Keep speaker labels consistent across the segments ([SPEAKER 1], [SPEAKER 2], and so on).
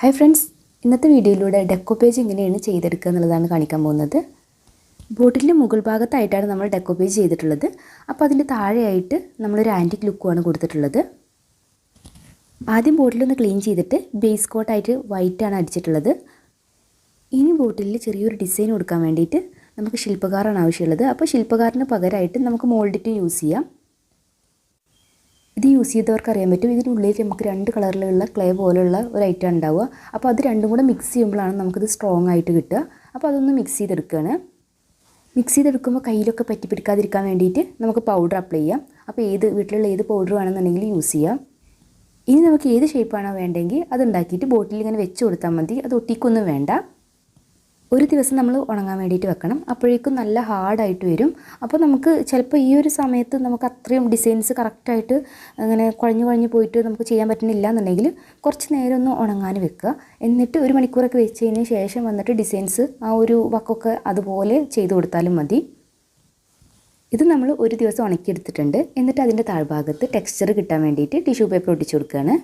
[SPEAKER 1] Hi friends, ഇന്നത്തെ വീഡിയോയിലൂടെ decoupage എങ്ങനെയാണ് ചെയ്തെടുക്കുക എന്നുള്ളതാണ് കാണിക്കാൻ പോകുന്നത്. ബോട്ടിലിന്റെ മുകൾ ഭാഗത്തായിട്ടാണ് നമ്മൾ ഡെക്കോപേജ് ചെയ്തിട്ടുള്ളത്. അപ്പോൾ അതിന്റെ താഴെയായിട്ട് നമ്മൾ ഒരു ആന്റിക് ലുക്കാണ് കൊടുത്തിട്ടുള്ളത്. ആദ്യം ബോട്ടിൽ ഒന്ന് ക്ലീൻ ചെയ്തിട്ട് ബേസ് കോട്ട് ആയിട്ട് വൈറ്റ് ആണ് അടിച്ചിട്ടുള്ളത്. ഇനി ബോട്ടിലിൽ ചെറിയൊരു ഡിസൈൻ കൊടുക്കാൻ വേണ്ടിയിട്ട് നമുക്ക് ശില്പകാറാണ് ആവശ്യമുള്ളത്. അപ്പോൾ ശില്പകാറിന് പകരമായിട്ട് നമുക്ക് മോൾഡിറ്റ് യൂസ് ചെയ്യാം. ഇത് യൂസ് ചെയ്തവർക്ക് അറിയാൻ പറ്റും, ഇതിനുള്ളിൽ നമുക്ക് രണ്ട് കളറിലുള്ള ക്ലേ പോലുള്ള ഒരു ഐറ്റം ഉണ്ടാവുക. അപ്പോൾ അത് രണ്ടും കൂടെ മിക്സ് ചെയ്യുമ്പോഴാണ് നമുക്കിത് സ്ട്രോങ് ആയിട്ട് കിട്ടുക. അപ്പോൾ അതൊന്ന് മിക്സ് ചെയ്തെടുക്കുകയാണ്. മിക്സ് ചെയ്തെടുക്കുമ്പോൾ കയ്യിലൊക്കെ പറ്റി പിടിക്കാതിരിക്കാൻ വേണ്ടിയിട്ട് നമുക്ക് പൗഡർ അപ്ലൈ ചെയ്യാം. അപ്പോൾ വീട്ടിലുള്ള ഏത് പൗഡർ വേണമെന്നുണ്ടെങ്കിൽ യൂസ് ചെയ്യാം. ഇനി നമുക്ക് ഏത് ഷേപ്പാണോ വേണ്ടെങ്കിൽ അത് ഉണ്ടാക്കിയിട്ട് ബോട്ടിൽ ഇങ്ങനെ വെച്ച് കൊടുത്താൽ മതി. അത് ഒട്ടിക്കൊന്നും വേണ്ട. ഒരു ദിവസം നമ്മൾ ഉണങ്ങാൻ വേണ്ടിയിട്ട് വെക്കണം. അപ്പോഴേക്കും നല്ല ഹാർഡായിട്ട് വരും. അപ്പോൾ നമുക്ക് ചിലപ്പോൾ ഈ ഒരു സമയത്ത് നമുക്ക് അത്രയും ഡിസൈൻസ് കറക്റ്റായിട്ട് അങ്ങനെ കുഴഞ്ഞു പോയിട്ട് നമുക്ക് ചെയ്യാൻ പറ്റുന്നില്ല എന്നുണ്ടെങ്കിൽ കുറച്ച് നേരം ഒന്ന് ഉണങ്ങാൻ വെക്കുക. എന്നിട്ട് ഒരു മണിക്കൂറൊക്കെ വെച്ചതിന് ശേഷം വന്നിട്ട് ഡിസൈൻസ് ആ ഒരു വക്കൊക്കെ അതുപോലെ ചെയ്ത് കൊടുത്താലും മതി. ഇത് നമ്മൾ ഒരു ദിവസം ഉണക്കിയെടുത്തിട്ടുണ്ട്. എന്നിട്ട് അതിൻ്റെ താഴ്ഭാഗത്ത് ടെക്സ്ചർ കിട്ടാൻ വേണ്ടിയിട്ട് ടിഷ്യൂ പേപ്പർ ഒട്ടിച്ചു കൊടുക്കുകയാണ്.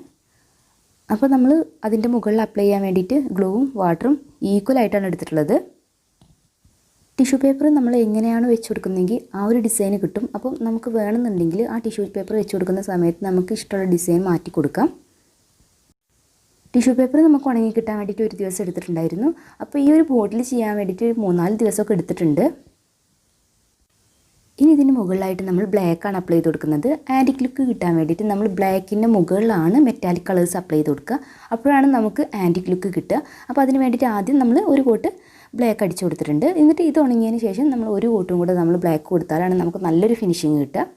[SPEAKER 1] അപ്പോൾ നമ്മൾ അതിൻ്റെ മുകളിൽ അപ്ലൈ ചെയ്യാൻ വേണ്ടിയിട്ട് ഗ്ലൂവും വാട്ടറും ഈക്വലായിട്ടാണ് എടുത്തിട്ടുള്ളത്. ടിഷ്യൂ പേപ്പർ നമ്മൾ എങ്ങനെയാണ് വെച്ച് കൊടുക്കുന്നതെങ്കിൽ ആ ഒരു ഡിസൈൻ കിട്ടും. അപ്പം നമുക്ക് വേണമെന്നുണ്ടെങ്കിൽ ആ ടിഷ്യൂ പേപ്പർ വെച്ച് കൊടുക്കുന്ന സമയത്ത് നമുക്ക് ഇഷ്ടമുള്ള ഡിസൈൻ മാറ്റി കൊടുക്കാം. ടിഷ്യൂ പേപ്പർ നമുക്ക് ഉണങ്ങി കിട്ടാൻ വേണ്ടിയിട്ട് ഒരു ദിവസം എടുത്തിട്ടുണ്ടായിരുന്നു. അപ്പോൾ ഈ ഒരു ബോട്ടിൽ ചെയ്യാൻ വേണ്ടിയിട്ട് 3-4 ദിവസമൊക്കെ എടുത്തിട്ടുണ്ട്. ഇനി ഇതിന് മുകളിലായിട്ട് നമ്മൾ ബ്ലാക്കാണ് അപ്ലൈ ചെയ്ത് കൊടുക്കുന്നത്. ആൻറ്റിക് ലുക്ക് കിട്ടാൻ വേണ്ടിയിട്ട് നമ്മൾ ബ്ലാക്കിൻ്റെ മുകളിലാണ് മെറ്റാലിക് കളേഴ്സ് അപ്ലൈ ചെയ്ത് കൊടുക്കുക. അപ്പോഴാണ് നമുക്ക് ആൻറ്റിക് ലുക്ക് കിട്ടുക. അപ്പോൾ അതിന് വേണ്ടിയിട്ട് ആദ്യം നമ്മൾ ഒരു കോട്ട് ബ്ലാക്ക് അടിച്ചു കൊടുത്തിട്ടുണ്ട്. എന്നിട്ട് ഇത് ഉണങ്ങിയതിന് ശേഷം നമ്മൾ ഒരു കോട്ടും കൂടെ നമ്മൾ ബ്ലാക്ക് കൊടുത്താലാണ് നമുക്ക് നല്ലൊരു ഫിനിഷിങ് കിട്ടുക.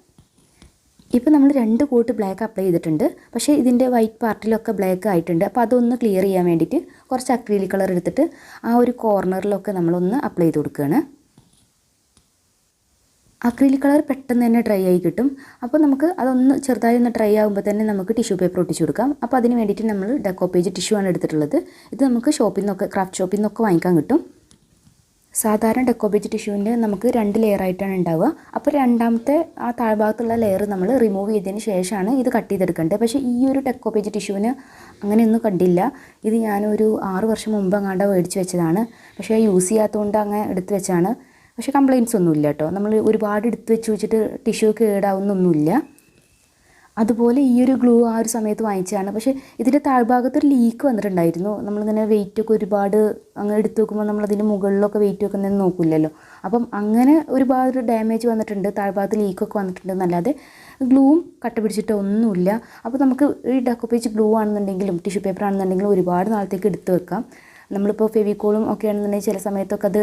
[SPEAKER 1] ഇപ്പോൾ നമ്മൾ 2 കോട്ട് ബ്ലാക്ക് അപ്ലൈ ചെയ്തിട്ടുണ്ട്. പക്ഷേ ഇതിൻ്റെ വൈറ്റ് പാർട്ടിലൊക്കെ ബ്ലാക്ക് ആയിട്ടുണ്ട്. അപ്പോൾ അതൊന്ന് ക്ലിയർ ചെയ്യാൻ വേണ്ടിയിട്ട് കുറച്ച് അക്രിലിക് കളർ എടുത്തിട്ട് ആ ഒരു കോർണറിലൊക്കെ നമ്മളൊന്ന് അപ്ലൈ ചെയ്ത് കൊടുക്കുകയാണ്. അക്രിലിക് കളർ പെട്ടെന്ന് തന്നെ ഡ്രൈ ആയി കിട്ടും. അപ്പോൾ നമുക്ക് അതൊന്ന് ചെറുതായി ഒന്ന് ഡ്രൈ ആകുമ്പോൾ തന്നെ നമുക്ക് ടിഷ്യൂ പേപ്പർ ഒട്ടിച്ചു കൊടുക്കാം. അപ്പോൾ അതിന് വേണ്ടിയിട്ട് നമ്മൾ ഡെക്കോപേജ് ടിഷ്യൂ ആണ് എടുത്തിട്ടുള്ളത്. ഇത് നമുക്ക് ഷോപ്പിൽ നിന്നൊക്കെ ക്രാഫ്റ്റ് ഷോപ്പിൽ നിന്നൊക്കെ വാങ്ങിക്കാൻ കിട്ടും. സാധാരണ ഡെക്കോപേജ് ടിഷ്യൂവിൻ്റെ നമുക്ക് 2 ലെയർ ആയിട്ടാണ് ഉണ്ടാവുക. അപ്പോൾ രണ്ടാമത്തെ ആ താഴ്ഭാഗത്തുള്ള ലെയർ നമ്മൾ റിമൂവ് ചെയ്തതിന് ശേഷമാണ് ഇത് കട്ട് ചെയ്തെടുക്കേണ്ടത്. പക്ഷേ ഈ ഒരു ഡെക്കോപേജ് ടിഷ്യൂവിന് അങ്ങനെയൊന്നും കണ്ടില്ല. ഇത് ഞാനൊരു 6 വർഷം മുമ്പ് അങ്ങാണ്ട് മേടിച്ച് വെച്ചതാണ്. പക്ഷേ യൂസ് ചെയ്യാത്തതുകൊണ്ട് അങ്ങനെ എടുത്ത് വെച്ചാണ്. പക്ഷേ കംപ്ലയിൻറ്റ്സ് ഒന്നുമില്ല കേട്ടോ. നമ്മൾ ഒരുപാട് എടുത്ത് വെച്ചിട്ട് ടിഷ്യൂ കേടാവുന്നൊന്നുമില്ല. അതുപോലെ ഈ ഒരു ഗ്ലൂ ആ ഒരു സമയത്ത് വാങ്ങിച്ചതാണ്. പക്ഷേ ഇതിൻ്റെ താഴ്ഭാഗത്തൊരു ലീക്ക് വന്നിട്ടുണ്ടായിരുന്നു. നമ്മളിങ്ങനെ വെയിറ്റൊക്കെ ഒരുപാട് അങ്ങനെ എടുത്ത് വെക്കുമ്പോൾ നമ്മളതിൻ്റെ മുകളിലൊക്കെ വെയിറ്റ് വെക്കുന്നതെന്ന് നോക്കില്ലല്ലോ. അപ്പം അങ്ങനെ ഒരുപാട് ഡാമേജ് വന്നിട്ടുണ്ട്, താഴ്ഭാഗത്ത് ലീക്കൊക്കെ വന്നിട്ടുണ്ടെന്നല്ലാതെ ഗ്ലൂവും കട്ട പിടിച്ചിട്ട് ഒന്നുമില്ല. അപ്പോൾ നമുക്ക് ഈ ഡെക്കോപേജ് ഗ്ലൂ ആണെന്നുണ്ടെങ്കിലും ടിഷ്യൂ പേപ്പർ ആണെന്നുണ്ടെങ്കിലും ഒരുപാട് നാളത്തേക്ക് എടുത്ത് വെക്കാം. നമ്മളിപ്പോൾ ഫെവിക്കോളും ഒക്കെ ആണെന്നുണ്ടെങ്കിൽ ചില സമയത്തൊക്കെ അത്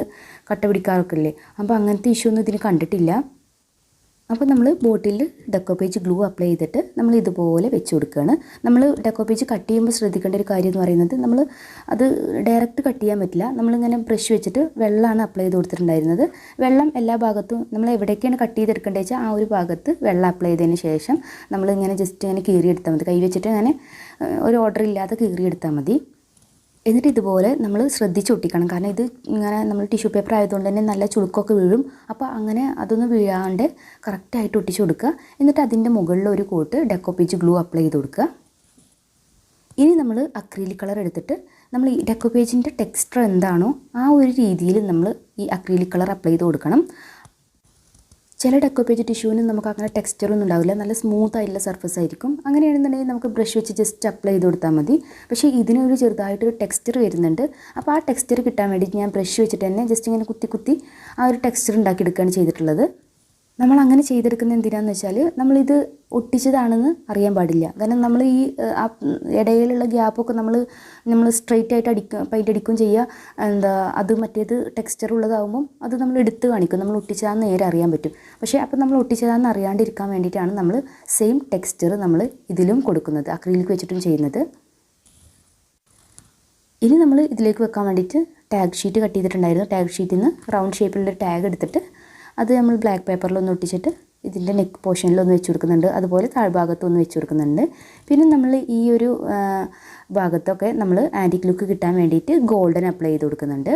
[SPEAKER 1] കട്ട പിടിക്കാറൊക്കെ ഇല്ലേ. അപ്പോൾ അങ്ങനത്തെ ഇഷ്യൂ ഒന്നും ഇതിന് കണ്ടിട്ടില്ല. അപ്പോൾ നമ്മൾ ബോട്ടിൽ ഡെക്കോപേജ് ഗ്ലൂ അപ്ലൈ ചെയ്തിട്ട് നമ്മൾ ഇതുപോലെ വെച്ച് കൊടുക്കുകയാണ്. നമ്മൾ ഡെക്കോപേജ് കട്ട് ചെയ്യുമ്പോൾ ശ്രദ്ധിക്കേണ്ട ഒരു കാര്യം എന്ന് പറയുന്നത് നമ്മൾ അത് ഡയറക്റ്റ് കട്ട് ചെയ്യാൻ പറ്റില്ല. നമ്മളിങ്ങനെ ബ്രഷ് വെച്ചിട്ട് വെള്ളമാണ് അപ്ലൈ ചെയ്ത് കൊടുത്തിട്ടുണ്ടായിരുന്നത്. വെള്ളം എല്ലാ ഭാഗത്തും നമ്മൾ എവിടേക്കാണ് കട്ട് ചെയ്തെടുക്കേണ്ടത് വെച്ചാൽ ആ ഒരു ഭാഗത്ത് വെള്ളം അപ്ലൈ ചെയ്തതിന് ശേഷം നമ്മളിങ്ങനെ ജസ്റ്റ് ഇങ്ങനെ കീറിയെടുത്താൽ മതി. കൈ വെച്ചിട്ട് അങ്ങനെ ഒരു ഓർഡർ ഇല്ലാതെ കീറിയെടുത്താൽ മതി. എന്നിട്ട് ഇതുപോലെ നമ്മൾ ശ്രദ്ധിച്ച് ഒട്ടിക്കണം. കാരണം ഇത് ഇങ്ങനെ നമ്മൾ ടിഷ്യൂ പേപ്പർ ആയതുകൊണ്ട് തന്നെ നല്ല ചുളുക്കൊക്കെ വീഴും. അപ്പോൾ അങ്ങനെ അതൊന്നും വീഴാണ്ട് കറക്റ്റായിട്ട് ഒട്ടിച്ച് കൊടുക്കുക. എന്നിട്ട് അതിൻ്റെ മുകളിൽ ഒരു കോട്ട് ഡെക്കോപേജ് ഗ്ലൂ അപ്ലൈ ചെയ്ത് കൊടുക്കുക. ഇനി നമ്മൾ അക്രിലിക് കളർ എടുത്തിട്ട് നമ്മൾ ഈ ഡെക്കോപേജിൻ്റെ ടെക്സ്ചർ എന്താണോ ആ ഒരു രീതിയിൽ നമ്മൾ ഈ അക്രിലിക് കളർ അപ്ലൈ ചെയ്ത് കൊടുക്കണം. ചില ഡെക്കോപേജ് ടിഷ്യൂവിന് നമുക്ക് അങ്ങനെ ടെക്സ്ചറൊന്നും ഉണ്ടാവില്ല, നല്ല സ്മൂത്ത് ആയിട്ടുള്ള സർഫസ് ആയിരിക്കും. അങ്ങനെയാണെന്നുണ്ടെങ്കിൽ നമുക്ക് ബ്രഷ് വെച്ച് ജസ്റ്റ് അപ്ലൈ ചെയ്ത് കൊടുത്താൽ മതി. പക്ഷേ ഇതിനൊരു ചെറുതായിട്ടൊരു ടെക്സ്ചർ വരുന്നുണ്ട്. അപ്പോൾ ആ ടെക്സ്ചർ കിട്ടാൻ വേണ്ടിയിട്ട് ഞാൻ ബ്രഷ് വെച്ചിട്ട് തന്നെ ജസ്റ്റ് ഇങ്ങനെ കുത്തി ആ ഒരു ടെക്സ്ചർ ഉണ്ടാക്കിയെടുക്കുകയാണ് ചെയ്തിട്ടുള്ളത്. നമ്മൾ അങ്ങനെ ചെയ്തെടുക്കുന്നത് എന്തിനാണെന്ന് വെച്ചാൽ നമ്മളിത് ഒട്ടിച്ചതാണെന്ന് അറിയാൻ പാടില്ല. കാരണം നമ്മൾ ഈ ഇടയിലുള്ള ഗ്യാപ്പൊക്കെ നമ്മൾ സ്ട്രെയിറ്റ് ആയിട്ട് പെയിൻ്റ് അടിക്കുകയും ചെയ്യുക. അത് മറ്റേത് ടെക്സ്ചർ ഉള്ളതാകുമ്പം അത് നമ്മൾ എടുത്ത് കാണിക്കും, നമ്മൾ ഒട്ടിച്ചതാണെന്ന് നേരെ അറിയാൻ പറ്റും. പക്ഷേ അപ്പോൾ നമ്മൾ ഒട്ടിച്ചതാണെന്ന് അറിയാണ്ടിരിക്കാൻ വേണ്ടിയിട്ടാണ് നമ്മൾ സെയിം ടെക്സ്ചർ നമ്മൾ ഇതിലും കൊടുക്കുന്നത്, അക്രിലിക് വെച്ചിട്ടും ചെയ്യുന്നത്. ഇനി നമ്മൾ ഇതിലേക്ക് വെക്കാൻ വേണ്ടിയിട്ട് ടാഗ് ഷീറ്റ് കട്ട് ചെയ്തിട്ടുണ്ടായിരുന്നു. ടാഗ് ഷീറ്റിൽ നിന്ന് റൗണ്ട് ഷേപ്പിലുള്ള ടാഗ് എടുത്തിട്ട് അത് നമ്മൾ ബ്ലാക്ക് പേപ്പറിലൊന്ന് ഒട്ടിച്ചിട്ട് ഇതിൻ്റെ നെക്ക് പോർഷനിലൊന്ന് വെച്ച് കൊടുക്കുന്നുണ്ട്. അതുപോലെ താഴ്ഭാഗത്തൊന്ന് വെച്ച് കൊടുക്കുന്നുണ്ട്. പിന്നെ നമ്മൾ ഈ ഒരു ഭാഗത്തൊക്കെ നമ്മൾ ആൻറ്റിക് ലുക്ക് കിട്ടാൻ വേണ്ടിയിട്ട് ഗോൾഡൻ അപ്ലൈ ചെയ്ത് കൊടുക്കുന്നുണ്ട്.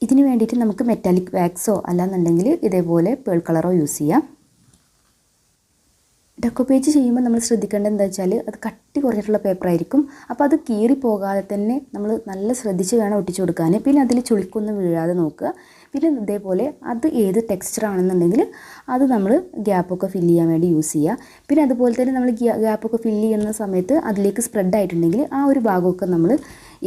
[SPEAKER 1] ഇതിന് വേണ്ടിയിട്ട് നമുക്ക് മെറ്റാലിക് വാക്സോ അല്ലാന്നുണ്ടെങ്കിൽ ഇതേപോലെ പേൾ കളറോ യൂസ് ചെയ്യാം. ഡെക്കോപ്പേജ് ചെയ്യുമ്പോൾ നമ്മൾ ശ്രദ്ധിക്കേണ്ടത് എന്താ വെച്ചാൽ അത് കട്ടി കുറഞ്ഞിട്ടുള്ള പേപ്പറായിരിക്കും. അപ്പോൾ അത് കീറി പോകാതെ തന്നെ നമ്മൾ നല്ല ശ്രദ്ധിച്ച് വേണം ഒട്ടിച്ചു കൊടുക്കാൻ. പിന്നെ അതിൽ ചുളിക്കൊന്നും വീഴാതെ നോക്കുക. പിന്നെ ഇതേപോലെ അത് ഏത് ടെക്സ്ചർ ആണെന്നുണ്ടെങ്കിൽ അത് നമ്മൾ ഗ്യാപ്പൊക്കെ ഫില്ല് ചെയ്യാൻ വേണ്ടി യൂസ് ചെയ്യുക. പിന്നെ അതുപോലെ തന്നെ നമ്മൾ ഗ്യാപ്പൊക്കെ ഫില്ല് ചെയ്യുന്ന സമയത്ത് അതിലേക്ക് സ്പ്രെഡ് ആയിട്ടുണ്ടെങ്കിൽ ആ ഒരു ഭാഗമൊക്കെ നമ്മൾ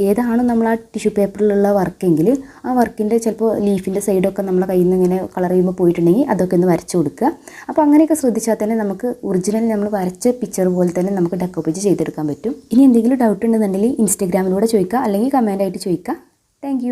[SPEAKER 1] ഏതാണ് നമ്മൾ ആ ടിഷ്യൂ പേപ്പറിലുള്ള വർക്കെങ്കിൽ ആ വർക്കിൻ്റെ ചിലപ്പോൾ ലീഫിൻ്റെ സൈഡൊക്കെ നമ്മളെ കയ്യിൽ നിന്ന് ഇങ്ങനെ കളർ ചെയ്യുമ്പോൾ പോയിട്ടുണ്ടെങ്കിൽ അതൊക്കെ ഒന്ന് വരച്ച് കൊടുക്കുക. അപ്പോൾ അങ്ങനെയൊക്കെ ശ്രദ്ധിച്ചാൽ തന്നെ നമുക്ക് ഒറിജിനൽ നമ്മൾ വരച്ച പിക്ചർ പോലെ തന്നെ നമുക്ക് ഡെക്കോപ്പേജ് ചെയ്തെടുക്കാൻ പറ്റും. ഇനി എന്തെങ്കിലും ഡൗട്ട് ഉണ്ടെന്നുണ്ടെങ്കിൽ ഇൻസ്റ്റാഗ്രാമിലൂടെ ചോദിക്കുക, അല്ലെങ്കിൽ കമൻ്റായിട്ട് ചോദിക്കുക. താങ്ക്